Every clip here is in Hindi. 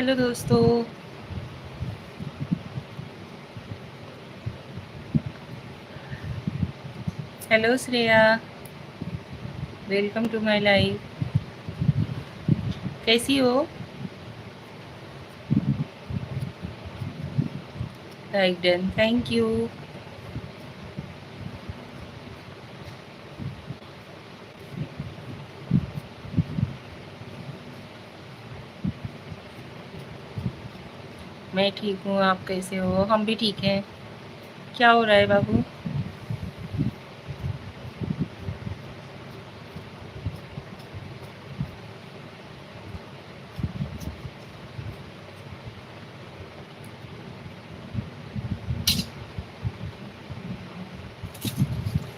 हेलो दोस्तों। Hello Shreya, welcome to my life. कैसी हो? Like done, thank you. मैं ठीक हूँ, आप कैसे हो? हम भी ठीक हैं। क्या हो रहा है बाबू?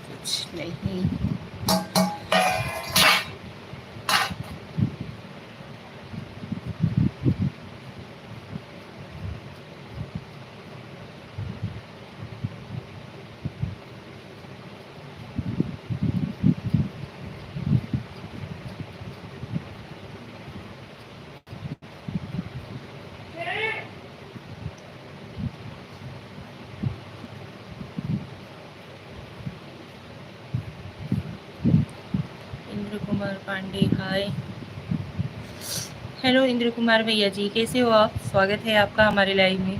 कुछ नहीं। इंद्र कुमार पांडे, हाय। हेलो इंद्र कुमार भैया जी, कैसे हो आप? स्वागत है आपका हमारे लाइव में।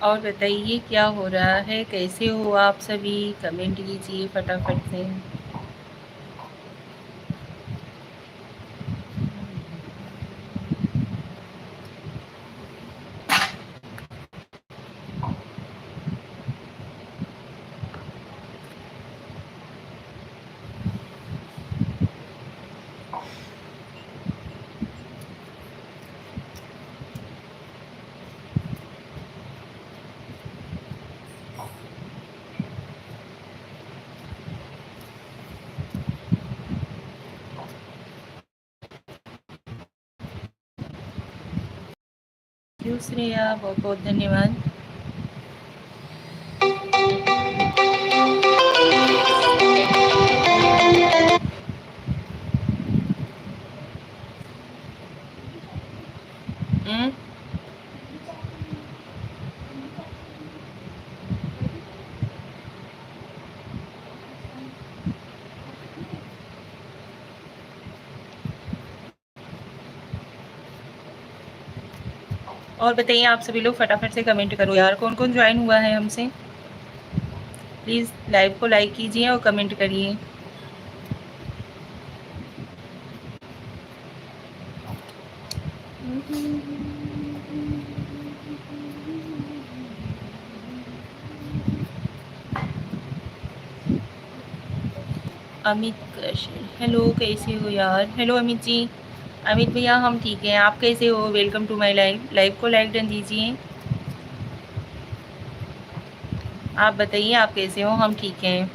और बताइए क्या हो रहा है, कैसे हो आप सभी? कमेंट कीजिए फटाफट से। क्यों श्रेया, बहुत बहुत धन्यवाद। हम्म? और बताइए आप सभी लोग फटाफट से कमेंट करो यार, कौन कौन ज्वाइन हुआ है हमसे। प्लीज़ लाइव को लाइक कीजिए और कमेंट करिए। अमित कश्यप, हेलो कैसे हो यार? हेलो अमित जी। अमित भैया हम ठीक हैं, आप कैसे हो? Welcome to my live. Live को लाइक डन दीजिए। आप बताइए आप कैसे हो? हम ठीक हैं।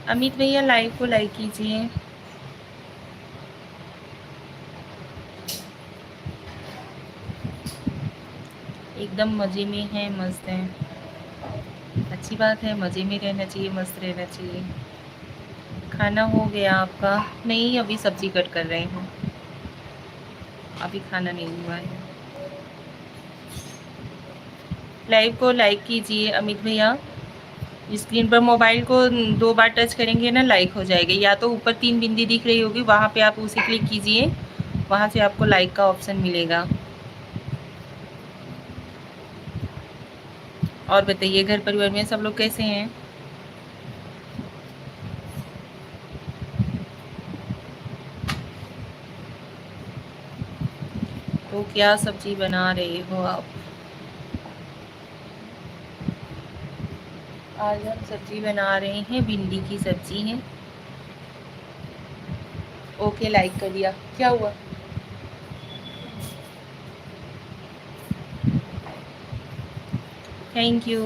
अमित भैया लाइव को लाइक कीजिए। एकदम मज़े में है, मस्त है। अच्छी बात है, मज़े में रहना चाहिए, मस्त रहना चाहिए। खाना हो गया आपका? नहीं, अभी सब्जी कट कर रहे हैं। अभी खाना नहीं हुआ है। लाइव को लाइक कीजिए अमित भैया। स्क्रीन पर मोबाइल को 2 बार टच करेंगे ना, लाइक हो जाएगा। या तो ऊपर 3 बिंदी दिख रही होगी, वहाँ पे आप उसे क्लिक कीजिए, वहाँ से आपको लाइक का ऑप्शन मिलेगा। और बताइए घर परिवार में सब लोग कैसे हैं? तो क्या सब्जी बना रहे हो आप? आज हम सब्जी बना रहे हैं, भिंडी की सब्जी है। ओके, लाइक कर दिया। क्या हुआ? Thank you.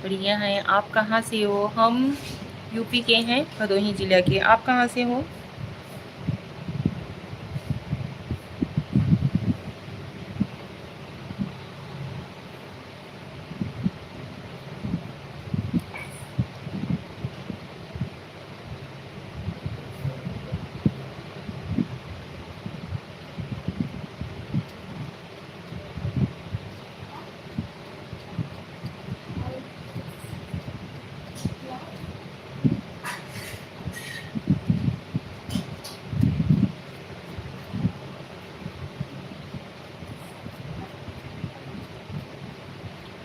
बढ़िया है। आप कहाँ से हो? हम यूपी के हैं, भदोही जिला के। आप कहाँ से हो?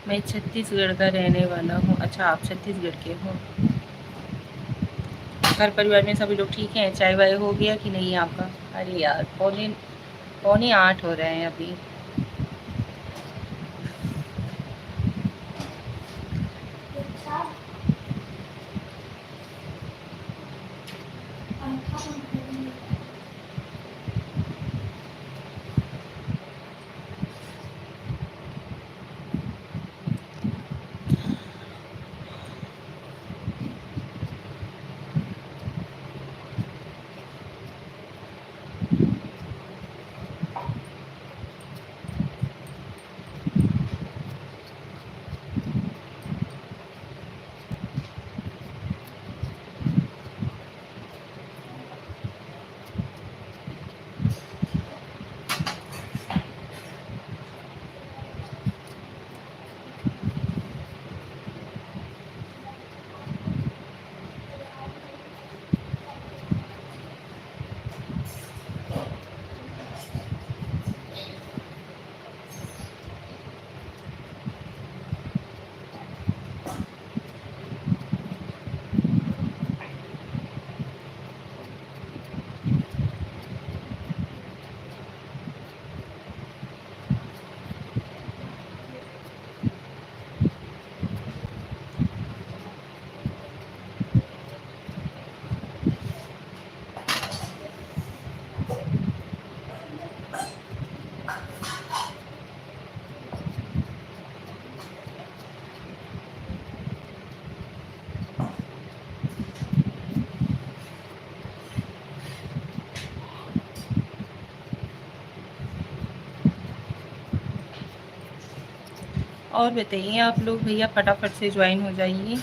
मैं छत्तीसगढ़ का रहने वाला हूँ। अच्छा, आप छत्तीसगढ़ के हो। घर परिवार में सभी लोग ठीक हैं? चाय वाय हो गया कि नहीं आपका? अरे यार, पौने पौने 8 हो रहे हैं अभी। और बताइए आप लोग, भैया फटाफट से ज्वाइन हो जाइए।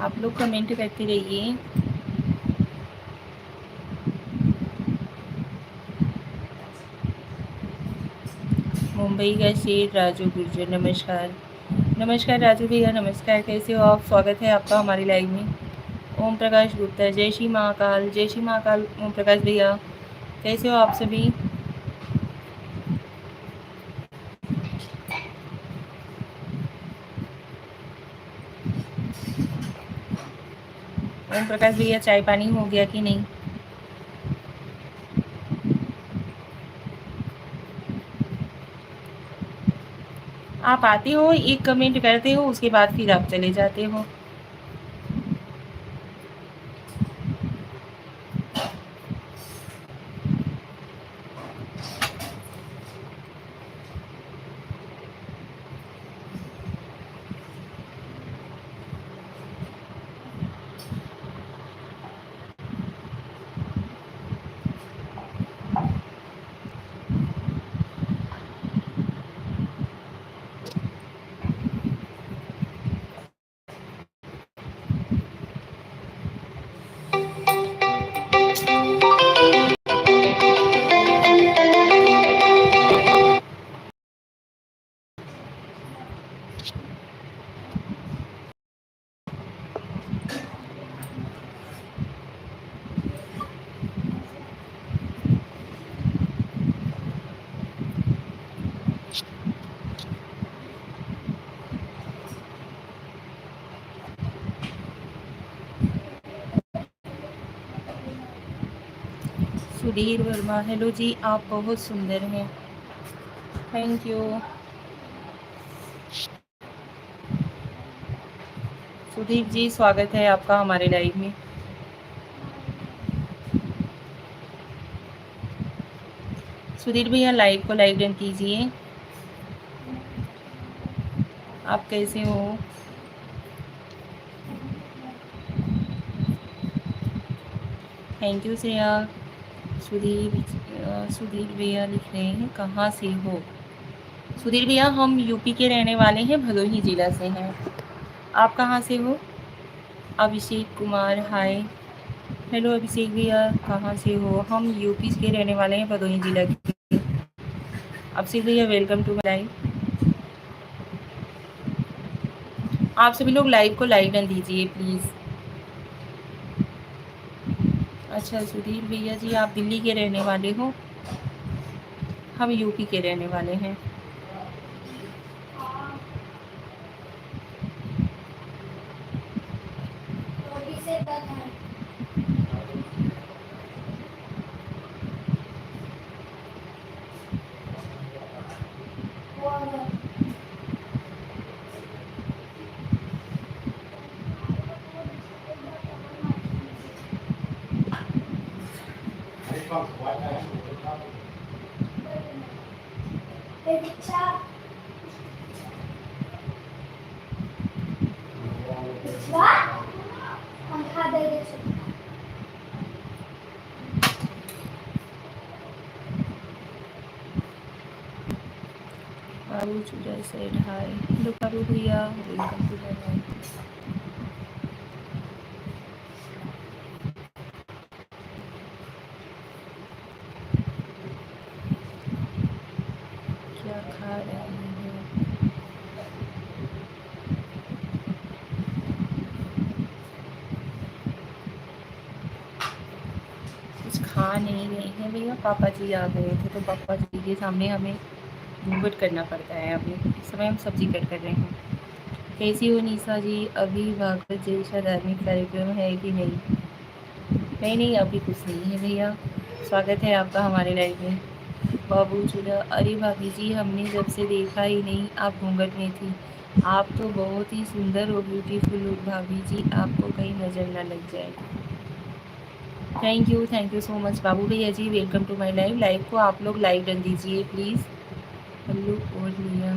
आप लोग कमेंट करते रहिए। मुंबई का शेर राजू गुर्जर, नमस्कार। नमस्कार राजू भैया, नमस्कार। कैसे हो आप? स्वागत है आपका हमारी लाइव में। ओम प्रकाश गुप्ता, जय श्री महाकाल। जय श्री महाकाल ओम प्रकाश भैया। कैसे हो आप सभी? ओम प्रकाश भैया, चाय पानी हो गया कि नहीं? आप आते हो, एक कमेंट करते हो, उसके बाद फिर आप चले जाते हो। सुधीर वर्मा, हेलो जी, आप बहुत सुंदर हैं। Thank you. सुधीर जी, स्वागत है आपका हमारे लाइव में। सुधीर भैया लाइव को लाइव डन कीजिए। आप कैसे हो? Thank you Shreya. सुधीर भैया लिख रहे हैं कहाँ से हो? सुधीर भैया हम यूपी के रहने वाले हैं, भदोही जिला से हैं। आप कहाँ से हो? अभिषेक कुमार, हाय। हेलो अभिषेक भैया, कहाँ से हो? हम यूपी के रहने वाले हैं, भदोही जिला के। अभिषेक भैया वेलकम टू माई लाइव। आप सभी लोग लाइव को लाइक डन दीजिए प्लीज़। अच्छा सुधीर भैया जी, आप दिल्ली के रहने वाले हो, हम यूपी के रहने वाले हैं। पारू चूड़ा सेड हाय। हेलो पारू भैया, वेलकम टू माय लाइव। क्या खा रहे हैं? कुछ खा नहीं रहे हैं भैया, पापा जी आ गए थे तो पापा जी के सामने हमें घूंघट करना पड़ता है। अभी इस समय हम सब्जी कट कर रहे हैं। कैसी हो निशा जी? अभी भागवत जैसा धार्मिक कार्यक्रम है कि नहीं? नहीं नहीं, अभी कुछ नहीं है भैया। स्वागत है आपका हमारे लाइव में। बाबू चूड़ा, अरे भाभी जी हमने जब से देखा ही नहीं, आप घूंघट में थी। आप तो बहुत ही सुंदर और ब्यूटीफुल हो भाभी जी, आपको कहीं नज़र ना लग जाए। थैंक यू सो मच बाबू भैया जी, welcome to my live. Live को आप लोग लाइक डन दीजिए प्लीज़। हेलो और लिया,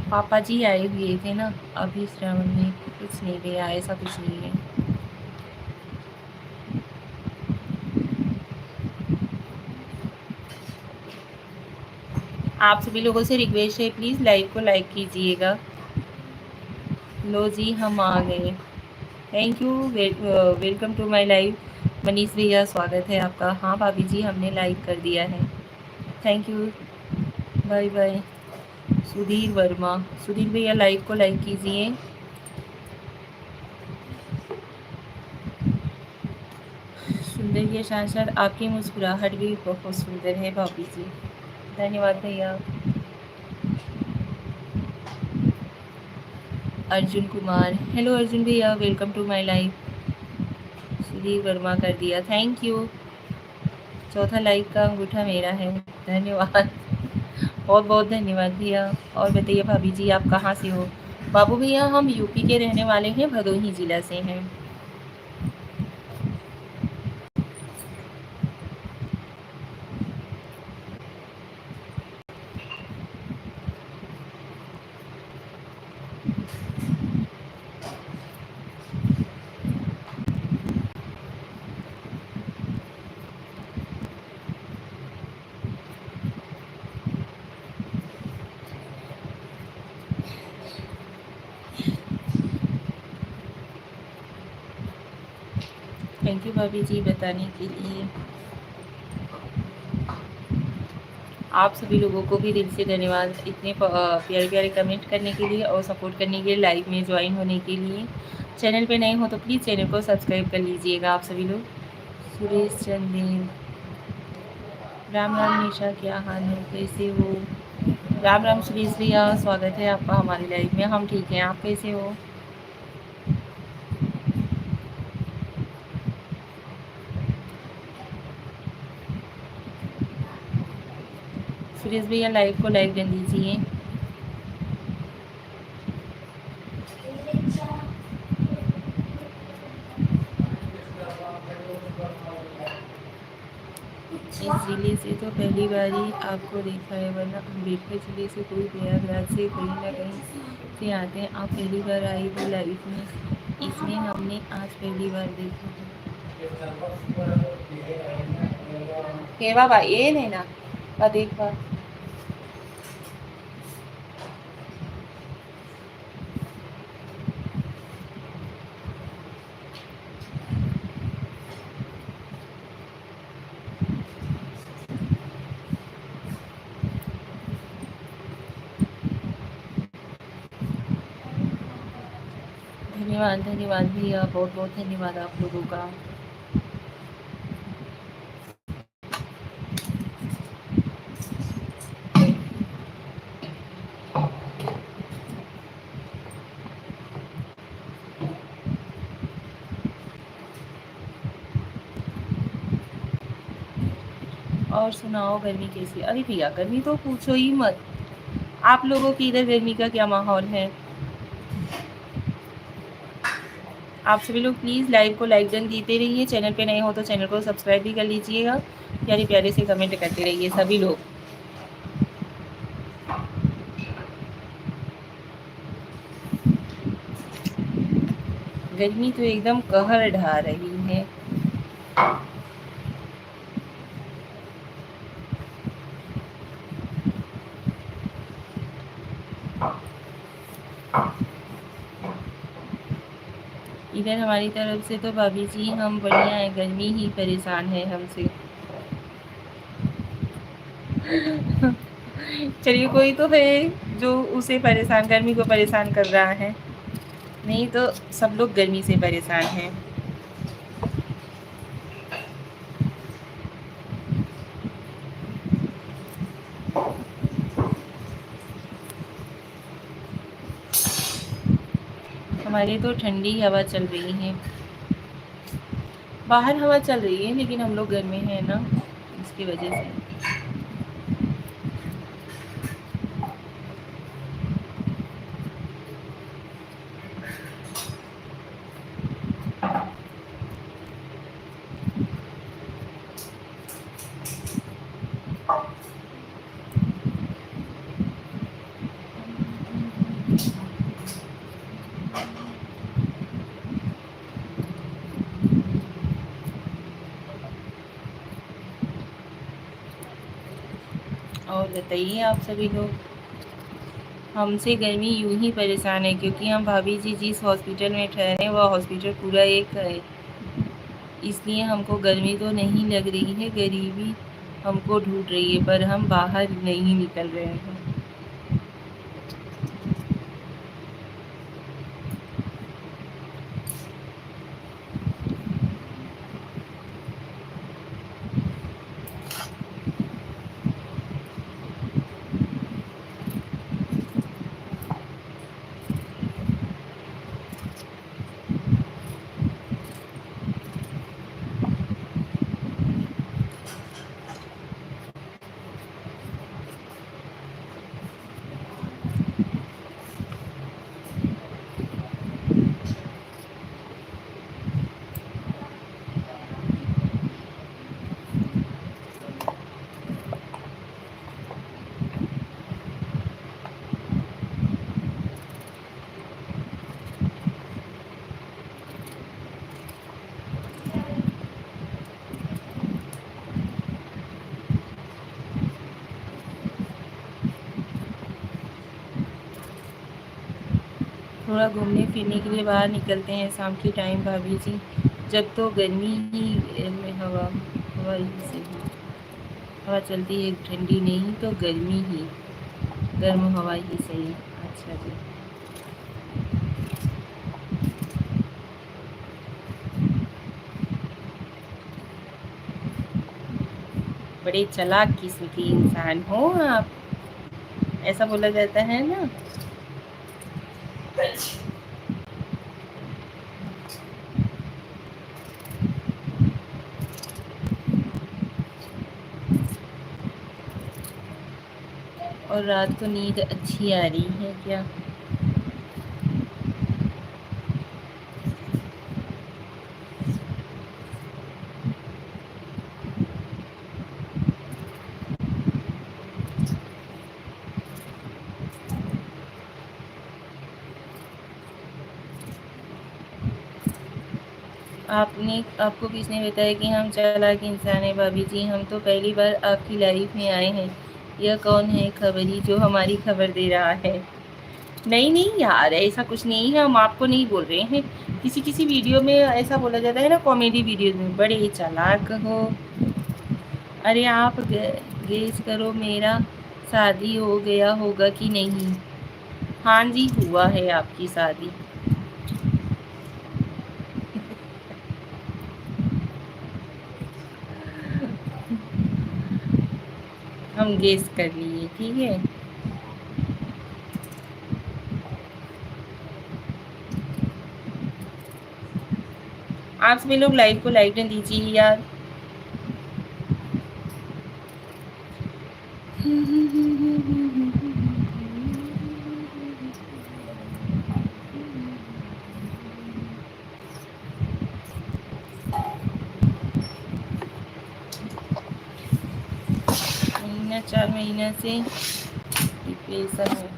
पापा जी आए हुए थे ना अभी श्रावण में, कुछ नहीं भैया, ऐसा कुछ नहीं है। आप सभी लोगों से रिक्वेस्ट है प्लीज़ लाइव को लाइक कीजिएगा। लो जी हम आ गए। Thank you, welcome to my live. Manish भैया स्वागत है आपका। हाँ भाभी जी हमने लाइक कर दिया है। Thank you, bye bye. Sudhir Verma, Sudhir भैया लाइव को लाइक कीजिए। सुंदर के साथ साथ आपकी मुस्कुराहट भी बहुत सुंदर है भाभी जी। धन्यवाद भैया। अर्जुन कुमार, हेलो अर्जुन भैया, welcome to my live. Sudhir Verma कर दिया, थैंक यू। चौथा लाइक का अंगूठा मेरा है, धन्यवाद। बहुत बहुत धन्यवाद भैया। और बताइए भाभी जी आप कहाँ से हो? बाबू भैया हम यूपी के रहने वाले हैं, भदोही ज़िला से हैं। थैंक यू भाभी जी बताने के लिए। आप सभी लोगों को भी दिल से धन्यवाद इतने प्यारे प्यारे कमेंट करने के लिए और सपोर्ट करने के लिए, लाइव में ज्वाइन होने के लिए। चैनल पे नए हो तो प्लीज़ चैनल को सब्सक्राइब कर लीजिएगा आप सभी लोग। सुरेश चंदेल, राम राम निशा, क्या हाल है, कैसे हो? राम राम सुरेश भैया, स्वागत है आपका हमारी लाइव में। हम ठीक हैं, आप कैसे हो? सुरेश भैया लाइव को लाइक कर दीजिए। इस जिले से तो पहली बार ही आपको देखा है, वरना अम्बेडकर जिले से कोई प्रयागराज से कहीं ना कहीं से आते हैं। आप पहली बार आई हो लाइफ में, इसमें हमने आज पहली बार देखा है। के बाबा ये नहीं ना देखा। धन्यवाद धन्यवाद भैया, बहुत बहुत धन्यवाद आप लोगों का। और सुनाओ गर्मी कैसी? अरे भैया गर्मी तो पूछो ही मत। आप लोगों की इधर गर्मी का क्या माहौल है? आप सभी लोग प्लीज़ लाइव को लाइक डन देते रहिए। चैनल पे नए हो तो चैनल को सब्सक्राइब भी कर लीजिएगा। प्यारे प्यारे से कमेंट करते रहिए सभी लोग। गर्मी तो एकदम कहर ढा रही है। इधर हमारी तरफ से तो भाभी जी हम बढ़िया है, गर्मी ही परेशान है हमसे। चलिए कोई तो है जो उसे परेशान, गर्मी को परेशान कर रहा है, नहीं तो सब लोग गर्मी से परेशान हैं। हमारी तो ठंडी हवा चल रही है, बाहर हवा चल रही है लेकिन हम लोग घर में हैं ना, इसकी वजह से। और बताइए आप सभी लोग। हमसे गर्मी यूं ही परेशान है क्योंकि हम भाभी जी जिस हॉस्पिटल में ठहरे वह हॉस्पिटल पूरा एक है, इसलिए हमको गर्मी तो नहीं लग रही है, गरीबी हमको ढूंढ रही है, पर हम बाहर नहीं निकल रहे हैं। थोड़ा घूमने फिरने के लिए बाहर निकलते हैं शाम के टाइम भाभी जी, जब तो गर्मी ही में हवा हवा ही सही, हवा चलती है ठंडी नहीं तो गर्मी ही, गर्म हवा ही सही। अच्छा जी, बड़े चालाक किस्म के इंसान हो आप, ऐसा बोला जाता है ना। और रात को नींद अच्छी आ रही है क्या? आपको किसने बताया कि हम चालाक इंसान हैं भाभी जी? हम तो पहली बार आपकी लाइफ में आए हैं। यह कौन है खबरी जो हमारी खबर दे रहा है? नहीं नहीं यार, ऐसा कुछ नहीं है, हम आपको नहीं बोल रहे हैं। किसी किसी वीडियो में ऐसा बोला जाता है ना, कॉमेडी वीडियो में, बड़े चालाक हो। अरे आप गेस करो, मेरा शादी हो गया होगा कि नहीं? हाँ जी, हुआ है आपकी शादी। हम गेस कर लिए, ठीक है। आप सभी लोग लाइव को लाइक न दीजिए यार। महीना 4 महीना से डिप्रेशन है।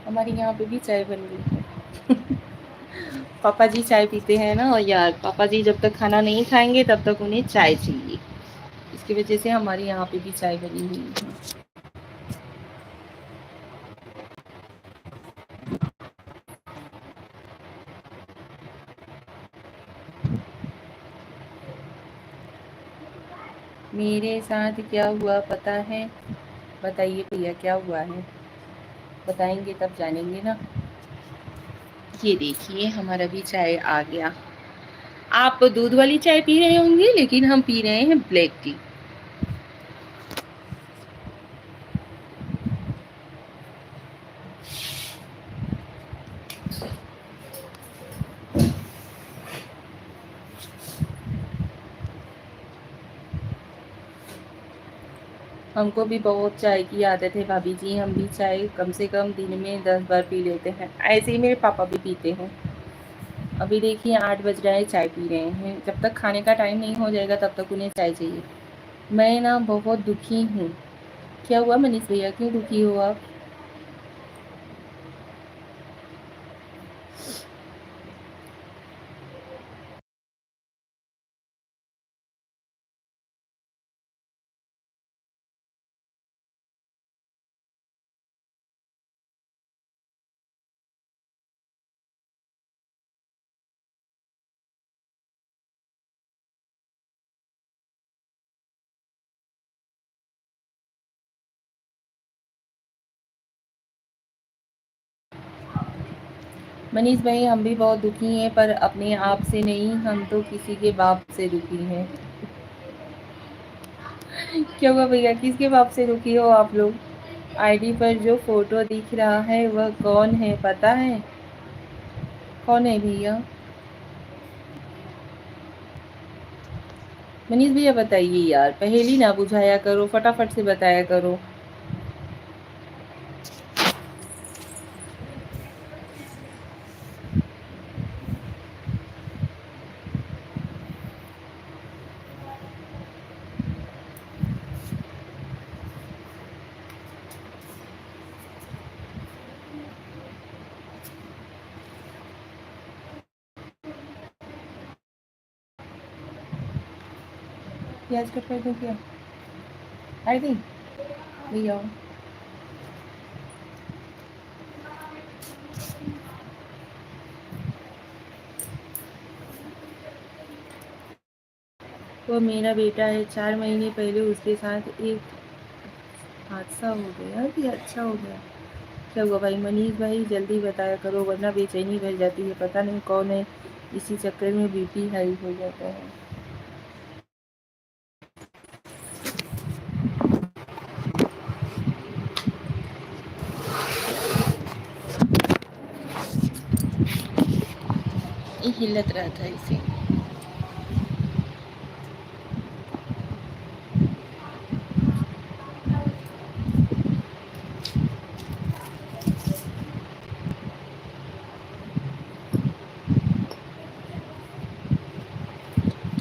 हमारे यहाँ पे भी चाय बन गई है। पापा जी चाय पीते हैं ना, और यार पापा जी जब तक खाना नहीं खाएंगे तब तक उन्हें चाय चाहिए। इसकी वजह से हमारे यहाँ पे भी चाय बनी हुई है। मेरे साथ क्या हुआ पता है? बताइए भैया, क्या हुआ है? बताएंगे तब जानेंगे ना। ये देखिए, हमारा भी चाय आ गया। आप दूध वाली चाय पी रहे होंगे, लेकिन हम पी रहे हैं ब्लैक टी। हमको भी बहुत चाय की आदत है भाभी जी, हम भी चाय कम से कम दिन में 10 बार पी लेते हैं। ऐसे ही मेरे पापा भी पीते हैं। अभी देखिए 8 बज रहा है, चाय पी रहे हैं। जब तक खाने का टाइम नहीं हो जाएगा तब तक उन्हें चाय चाहिए। मैं ना बहुत दुखी हूँ। क्या हुआ मनीष भैया, क्यों दुखी हो आप? मनीष भाई, हम भी बहुत दुखी हैं, पर अपने आप से नहीं, हम तो किसी के बाप से दुखी हैं। क्या हुआ भैया, किसके बाप से दुखी हो आप लोग? आईडी पर जो फोटो दिख रहा है वह कौन है पता है? कौन है भैया? मनीष भैया बताइए यार, पहेली ना बुझाया करो, फटाफट से बताया करो। प्याज कट कर दो क्या? आईडी भैया, वो मेरा बेटा है। 4 महीने पहले उसके साथ एक हादसा हो गया कि अच्छा हो गया। क्या हुआ भाई? मनीष भाई जल्दी बताया करो, वरना बेचैनी बढ़ जाती है। पता नहीं कौन है, इसी चक्कर में बीपी हाई हो जाता है। हिलत रहा था इसे।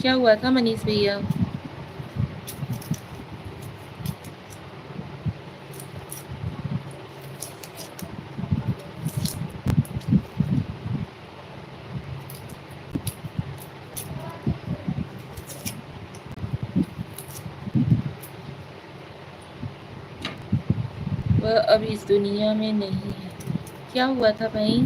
क्या हुआ था मनीष भैया? वह अब इस दुनिया में नहीं है। क्या हुआ था भाई?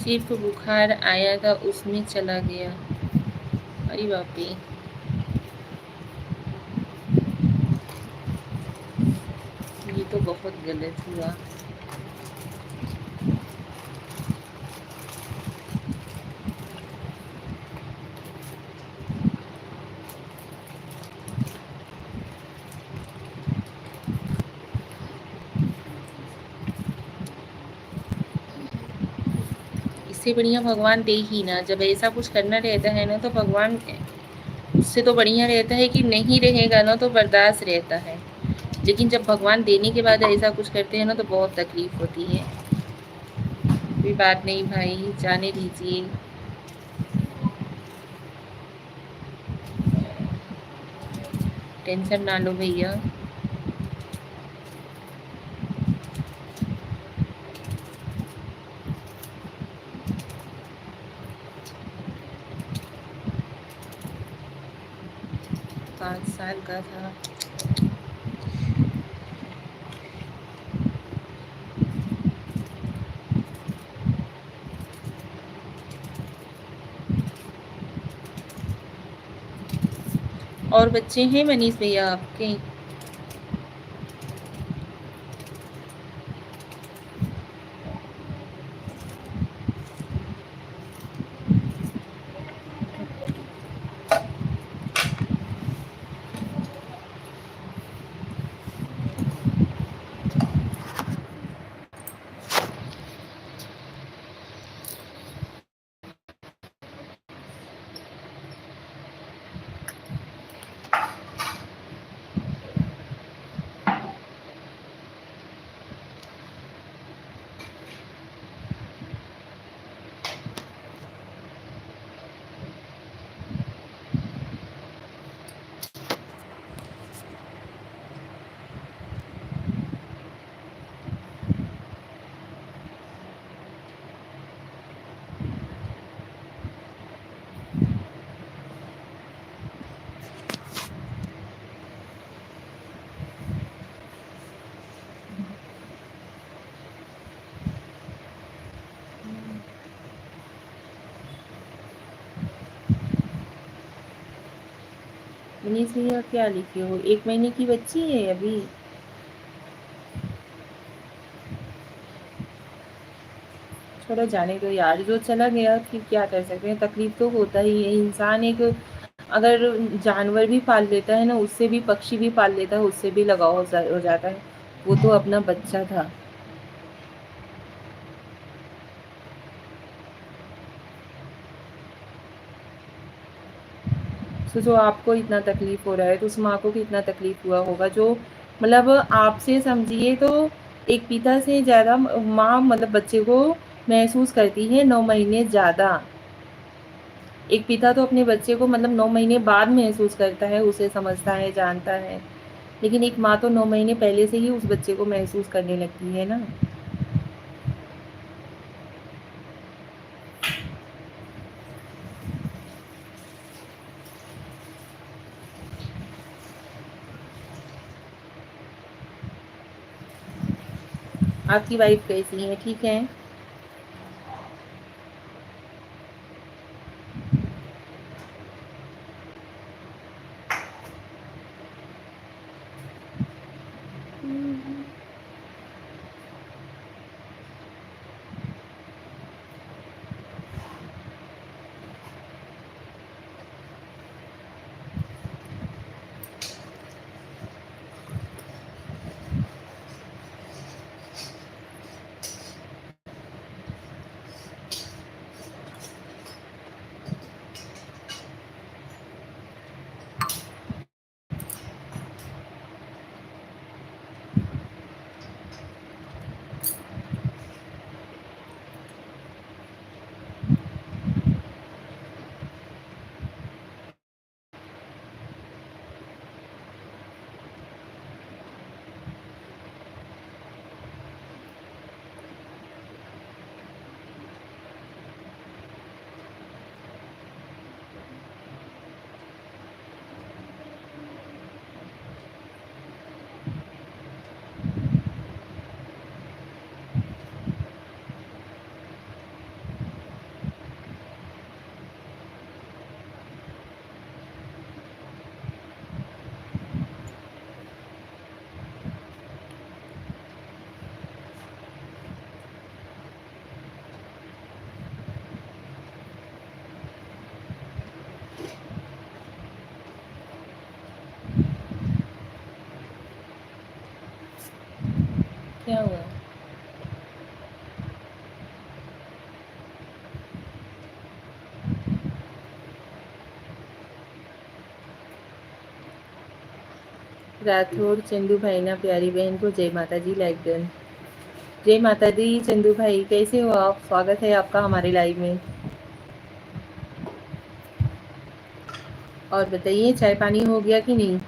सिर्फ बुखार आया था, उसमें चला गया। अरे बाप रे, ये तो बहुत गलत हुआ। इससे बढ़िया भगवान दे ही ना। जब ऐसा कुछ करना रहता है ना तो भगवान, उससे तो बढ़िया रहता है कि नहीं रहेगा ना तो बर्दाश्त रहता है। लेकिन जब भगवान देने के बाद ऐसा कुछ करते हैं ना तो बहुत तकलीफ होती है। कोई बात नहीं भाई, जाने दीजिए। टेंशन ना लो भैया। 5 साल का था। और बच्चे हैं मनीष भैया आपके? मनीष भैया क्या लिखे हो? 1 महीने की बच्ची है अभी? छोड़ो, जाने दो यार। जो चला गया फिर क्या कर सकते हैं। तकलीफ तो होता ही है। इंसान एक अगर जानवर भी पाल लेता है ना, उससे भी, पक्षी भी पाल लेता है, उससे भी लगाव हो जाता है। वो तो अपना बच्चा था। जो आपको इतना तकलीफ हो रहा है तो उस माँ को कितना तकलीफ हुआ होगा। जो मतलब आपसे समझिए तो एक पिता से ज़्यादा माँ मतलब बच्चे को महसूस करती है 9 महीने ज़्यादा। एक पिता तो अपने बच्चे को मतलब 9 महीने बाद महसूस करता है, उसे समझता है, जानता है। लेकिन एक माँ तो 9 महीने पहले से ही उस बच्चे को महसूस करने लगती है ना। आपकी वाइफ कैसी है? ठीक है? राठौड़ चंदू भाई ना प्यारी बहन को जय माता जी लाइक डन। जय माता दी चंदू भाई, कैसे हो आप? स्वागत है आपका हमारे लाइव में। और बताइए चाय पानी हो गया कि नहीं?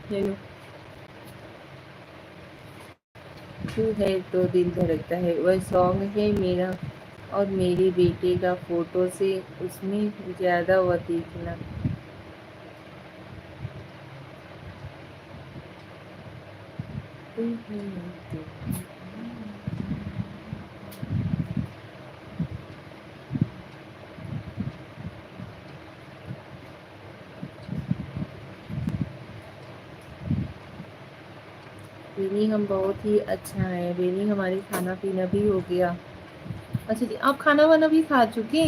हेलो। तू है तो दिल धड़कता है, वह सॉन्ग है मेरा और मेरे बेटे का फोटो से, उसमें ज्यादा वह देखना। तू है तो बेनी हम बहुत ही अच्छा है बेनी, हमारे खाना पीना भी हो गया। अच्छा जी, आप खाना वाना भी खा चुके?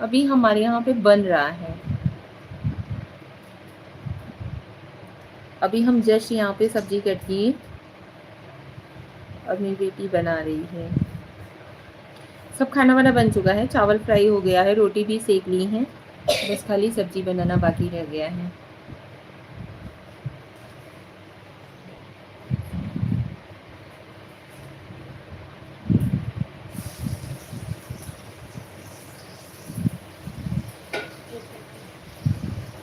अभी हमारे यहाँ पे बन रहा है। अभी हम जस्ट यहाँ पे सब्जी कट की और मेरी बेटी बना रही है। सब खाना वाना बन चुका है, चावल फ्राई हो गया है, रोटी भी सेक ली है, बस खाली सब्जी बनाना बाकी रह गया है।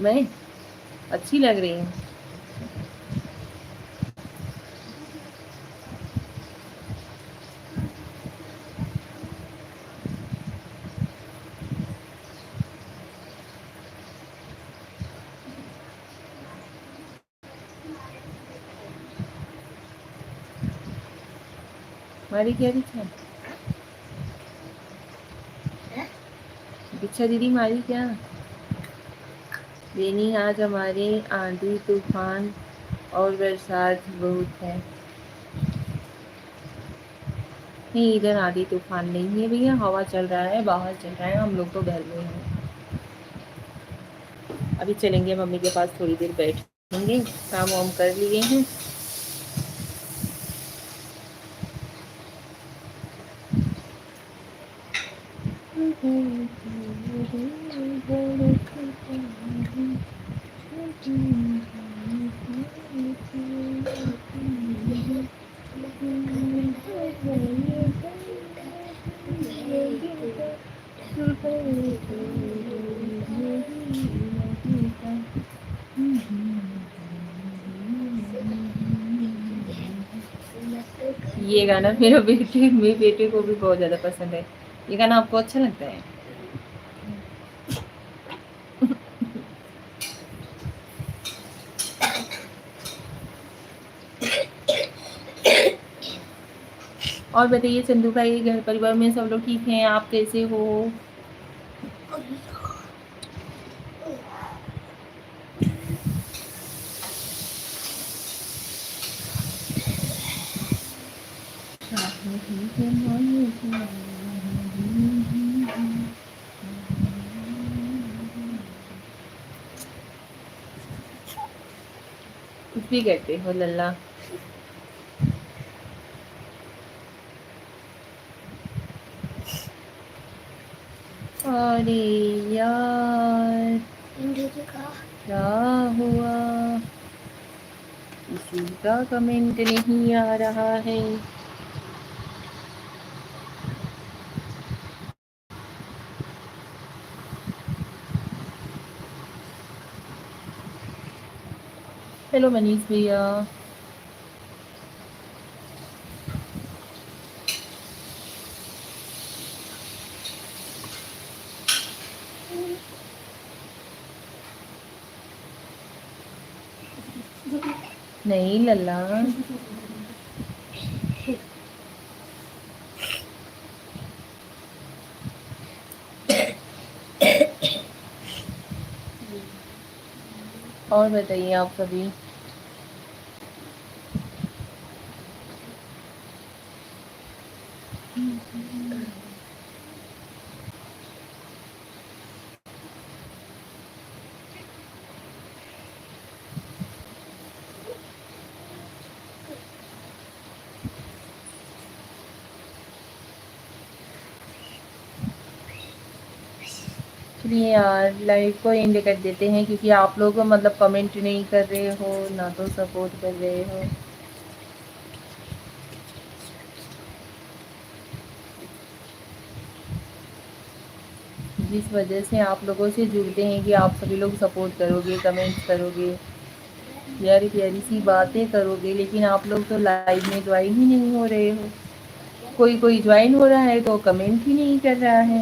मैं अच्छी लग रही हूँ? मारी क्या बिच्छा? बिच्छा दीदी मारी क्या? बेनी आज हमारे आंधी तूफान और बरसात बहुत है। नहीं, इधर आंधी तूफान नहीं है भैया, हवा चल रहा है, बाहर चल रहा है, हम लोग तो घर में हैं। अभी चलेंगे मम्मी के पास, थोड़ी देर बैठेंगे, काम वाम कर लिए हैं। ये गाना मेरे बेटे को भी बहुत ज़्यादा पसंद है। ये गाना आपको अच्छा लगता है? और बताइए चंदू भाई, घर परिवार में सब लोग ठीक हैं? आप कैसे हो? कुछ भी कहते हो लल्ला। अरे यार, क्या हुआ? किसी का कमेंट नहीं आ रहा है। हेलो मनीष भैया। नहीं लल्ला। और बताइए आप सभी। चलिए यार लाइव को एंड कर देते हैं, क्योंकि आप लोग मतलब कमेंट नहीं कर रहे हो ना तो सपोर्ट कर रहे हो। जिस वजह से आप लोगों से जुड़ते हैं कि आप सभी लोग सपोर्ट करोगे, कमेंट्स करोगे, प्यारी प्यारी सी बातें करोगे, लेकिन आप लोग तो लाइव में ज्वाइन ही नहीं हो रहे हो। कोई कोई ज्वाइन हो रहा है तो कमेंट ही नहीं कर रहा है।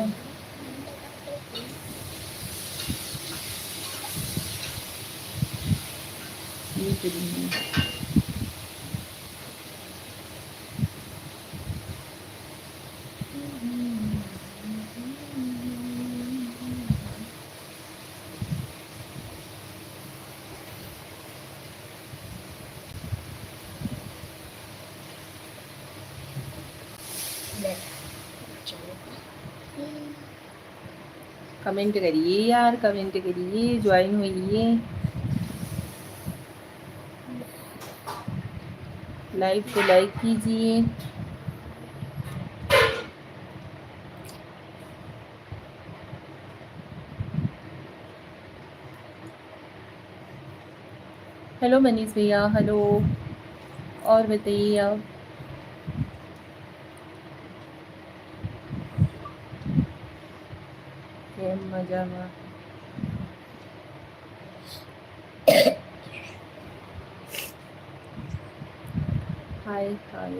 ये करिए। कमेंट करिए यार, कमेंट करिए, ज्वाइन होइए, लाइव को लाइक कीजिए। हेलो मनीष भैया, हेलो। और बताइए आप। मजा में। हाय हाय।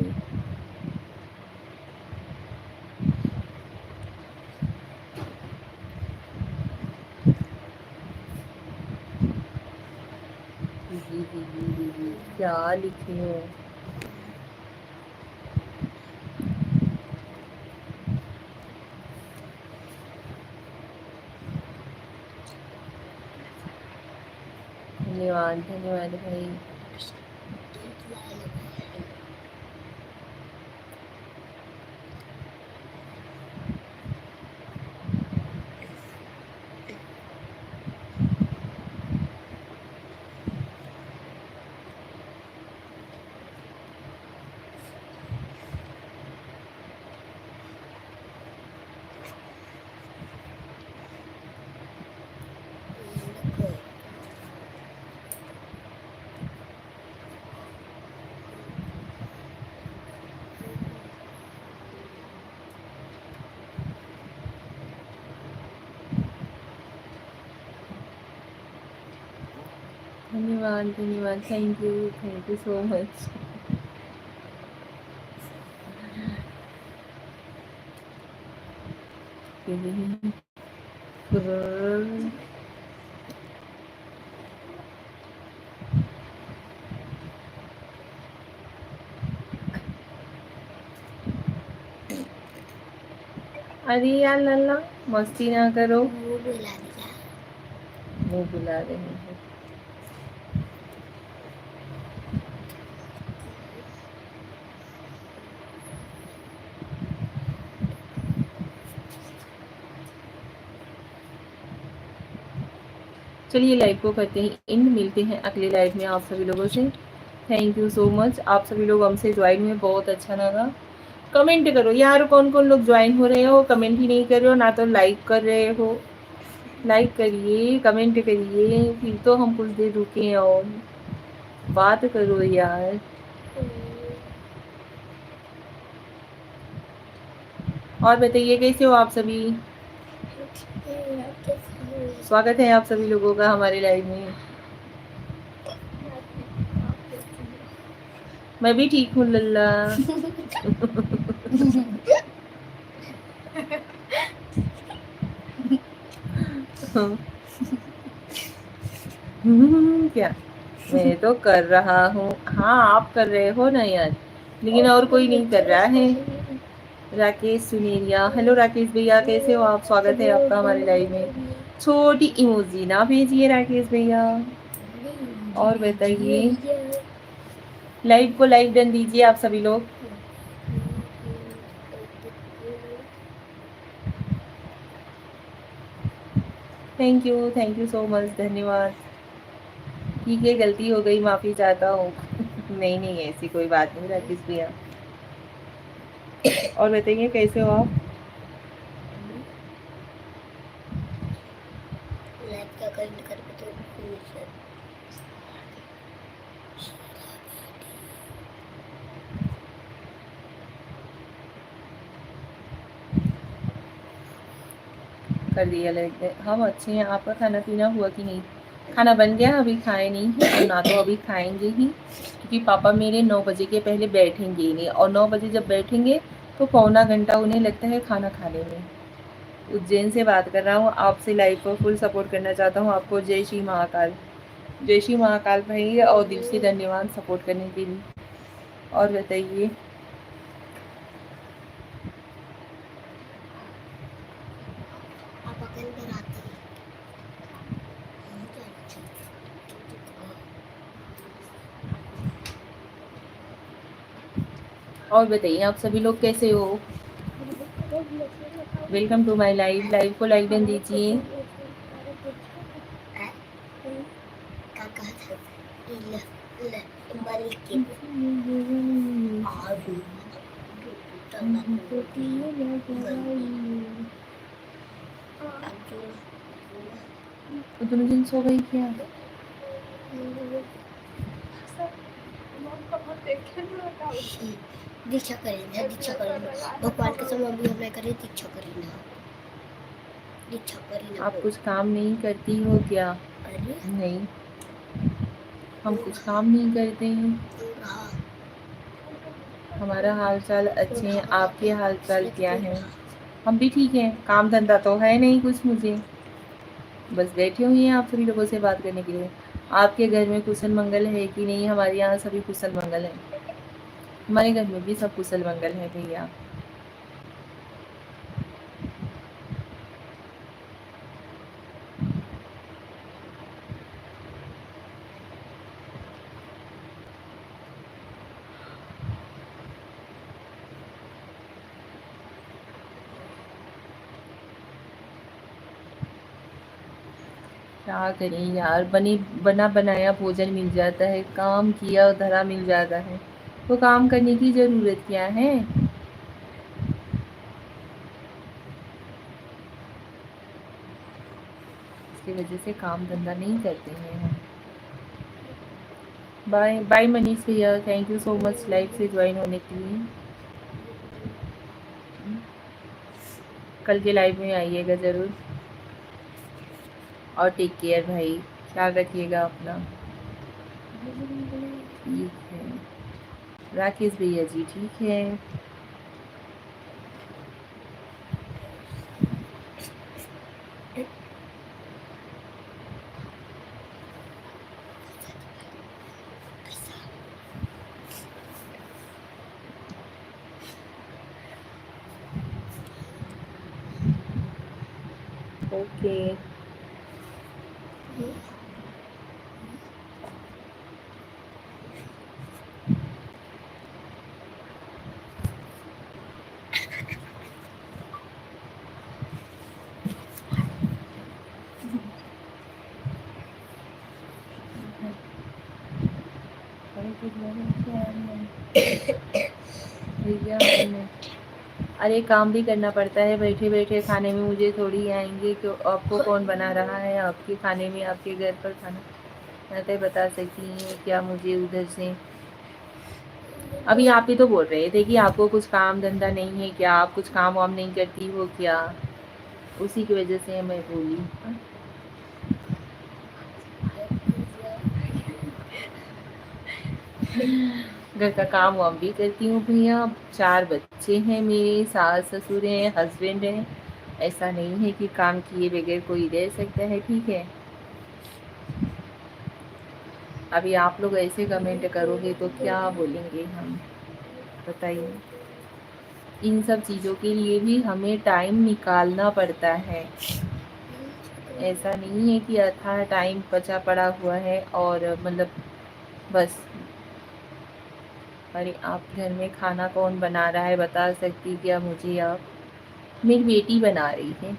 जी जी जी जी जी, क्या लिखे हो? धन्यवाद धन्यवाद भाई। धन्यवाद धन्यवाद, थैंक यू सो मच। अरे यार लल्ला, मस्ती ना करो। मुँह बुला रहे हैं। चलिए लाइव को करते हैं इन, मिलते हैं अगले लाइव में आप सभी लोगों से। थैंक यू सो मच, आप सभी लोग हमसे ज्वाइन हुए, बहुत अच्छा लगा। कमेंट करो यार, कौन कौन लोग ज्वाइन हो रहे हो, कमेंट ही नहीं कर रहे हो, ना तो लाइक कर रहे हो। लाइक करिए, कमेंट करिए, फिर तो हम कुछ देर रुके और बात करो यार। और बताइए कैसे हो आप सभी? स्वागत है आप सभी लोगों का हमारे लाइव में। मैं भी ठीक हूँ लल्ला। क्या? मैं तो कर रहा हूँ। हाँ आप कर रहे हो ना यार, लेकिन और कोई नहीं कर रहा है। राकेश सुनेरिया, हेलो राकेश भैया, कैसे हो आप? स्वागत है आपका हमारे लाइव में। छोटी इमोजी ना भेजिए राकेश भैया। और बताइए, लाइव को लाइक डन दीजिए आप सभी लोग। थैंक यू सो मच, धन्यवाद। ठीक है, गलती हो गई, माफ़ी चाहता हूँ। नहीं नहीं, ऐसी कोई बात नहीं राकेश भैया। और बताइए कैसे हो आप? क्या करेंगे घर पे तो फिर कर दिया लगता है। हम अच्छे हैं। आपका खाना पीना हुआ कि नहीं? खाना बन गया, अभी खाए नहीं है और ना तो अभी खाएंगे ही, क्योंकि पापा मेरे 9 बजे के पहले बैठेंगे ही नहीं, और 9 बजे जब बैठेंगे तो पौना घंटा उन्हें लगता है खाना खाने में। उज्जैन से बात कर रहा हूँ, आपसे लाइव पर फुल सपोर्ट करना चाहता हूँ आपको। जय श्री महाकाल। जय श्री महाकाल भाई, और दिल से धन्यवाद सपोर्ट करने के लिए। और बताइए। आप अकेले में आते हैं। और बताइए आप सभी लोग कैसे हो? Welcome to my live. Live को लाइक डन दीजिए। तो दोनों दिन सो गई क्या? दीक्षा करें, दीक्षा करें, भगवान के समय भी हमने करे दीक्षा करें ना, दीक्षा करें ना। आप कुछ काम नहीं करती हो क्या? अरे नहीं, हम कुछ काम नहीं करते हैं। हाँ, हमारा हाल चाल अच्छे हैं। आपके हाल चाल क्या है? हम भी ठीक हैं। काम धंधा तो है नहीं कुछ मुझे, बस बैठी हुई हैं आप सभी लोगों से बात करने के लिए। आपके घर में कुशल मंगल है कि नहीं? हमारे यहाँ सभी कुशल मंगल है। हमारे घर में भी सब कुशल मंगल है भैया। क्या करें यार, बना बनाया भोजन मिल जाता है, काम किया धरा मिल जाता है, तो काम करने की ज़रूरत क्या है? इसकी वजह से काम धंधा नहीं करते हैं हम। बाय बाय मनीष भैया, thank you so much live से ज्वाइन होने के लिए। कल के लाइव में आइएगा ज़रूर। और टेक केयर भाई, ख्याल रखिएगा अपना। ठीक है राकेश भैया जी, ठीक है। ओके भैया अरे काम भी करना पड़ता है, बैठे बैठे खाने में मुझे थोड़ी आएंगे कि आपको कौन बना रहा है, आपके खाने में, आपके घर पर खाना। मैं तो बता सकती हैं क्या मुझे उधर से। अभी आप ही तो बोल रहे थे कि आपको कुछ काम धंधा नहीं है क्या, आप कुछ काम वाम नहीं करती हो क्या, उसी की वजह से मैं बोली। घर का काम वाम भी करती हूँ भैया। 4 बच्चे हैं मेरे, सास ससुर हैं, हस्बैंड हैं। ऐसा नहीं है कि काम किए बगैर कोई रह सकता है, ठीक है। अभी आप लोग ऐसे कमेंट करोगे तो क्या बोलेंगे हम, बताइए। इन सब चीज़ों के लिए भी हमें टाइम निकालना पड़ता है। ऐसा नहीं है कि अथाह टाइम बचा पड़ा हुआ है और मतलब बस। अरे आप घर में खाना कौन बना रहा है बता सकती क्या मुझे आप? मेरी बेटी बना रही है।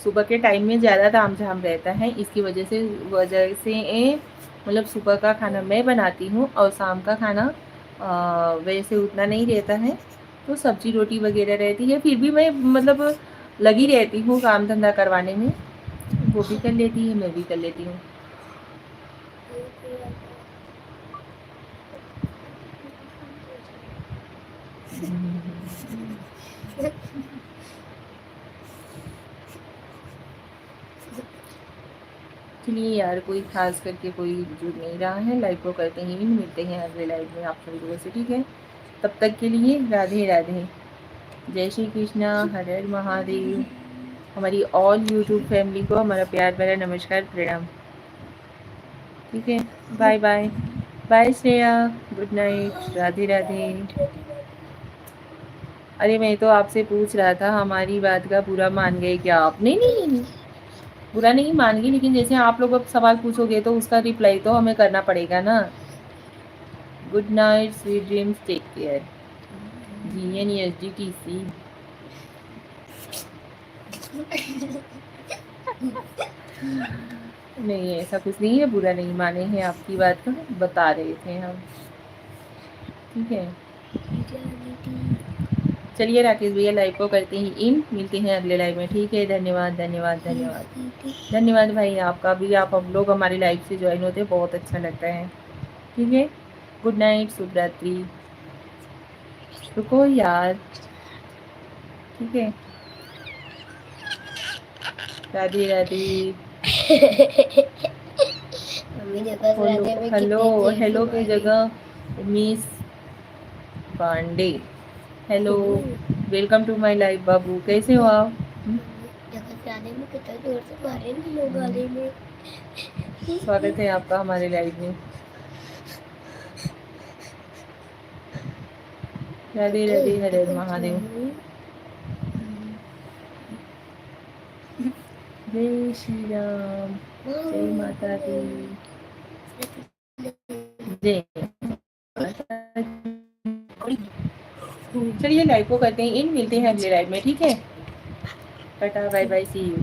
सुबह के टाइम में ज़्यादा ताम झाम रहता है, इसकी वजह से मतलब सुबह का खाना मैं बनाती हूँ और शाम का खाना वैसे उतना नहीं रहता है, तो सब्जी रोटी वगैरह रहती है, फिर भी मैं मतलब लगी रहती हूँ काम धंधा करवाने में। वो भी कर लेती है, मैं भी कर लेती हूँ। चलिए यार, कोई खास करके कोई जुड़ नहीं रहा है, लाइव को करते ही मिलते हैं अगले लाइव में आप सभी लोगों से, ठीक है। तब तक के लिए राधे राधे, जय श्री कृष्णा, हर हर महादेव। हमारी ऑल यूट्यूब फैमिली को हमारा प्यार भरा नमस्कार, प्रणाम, ठीक है। Bye bye. Bye Shreya, good night, Radhe Radhe. अरे मैं तो आपसे पूछ रहा था, हमारी बात का बुरा मान गए क्या आप? नहीं नहीं नहीं नहीं, बुरा नहीं मान गई, लेकिन जैसे आप लोग अब सवाल पूछोगे तो उसका रिप्लाई तो हमें करना पड़ेगा ना। Good night, sweet dreams, take care. GNSDTC। नहीं, ऐसा कुछ नहीं है, बुरा नहीं माने हैं आपकी बात का, बता रहे थे हम, ठीक है। चलिए राकेश भैया, लाइव को करते ही इन, मिलते हैं अगले लाइव में, ठीक है। धन्यवाद धन्यवाद धन्यवाद धन्यवाद भाई आपका भी, आप हम लोग हमारी लाइव से ज्वाइन होते हैं, बहुत अच्छा लगता है, ठीक है। गुड नाइट, शुभ रात्रि। रुको यार, ठीक है। राधे राधे। मम्मी देखो राधे में हेलो कितनी हेलो सेल्फी की मारी। जगह miss Pandey, hello, welcome to my live बाबू, कैसे हो आप? देखो राधे में कितना जोर से मारे ना लोग गाली में। स्वागत है आपका हमारे लाइव में। राधे राधे, हर हर महादेव। जय श्री राम, जय माता दी, जय माता दी। चलिए लाइव को करते हैं इन, मिलते हैं अगले लाइव में, ठीक है। Tata bye bye, see you.